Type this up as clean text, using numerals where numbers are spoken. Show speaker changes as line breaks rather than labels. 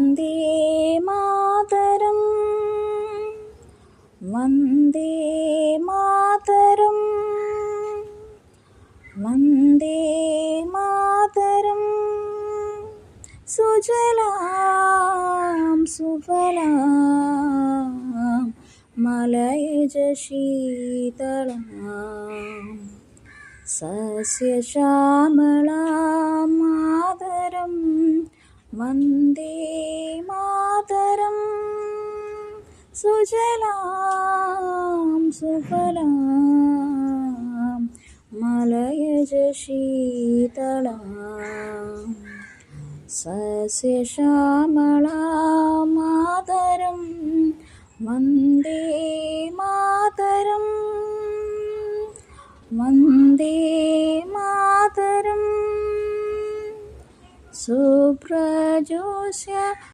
Vande Mataram Vande Mataram Vande Mataram സുജലാം സുഫലാം മലയജ ശീതളാം സസ്യശ്യാമളാം Mataram Vande Mataram സുജലാം സുഫലാം മലയജ ശീതളാം സസ്യശ്യാമളാം Mataram Vande Mataram Vande Mataram സുപ്രജോസ്യ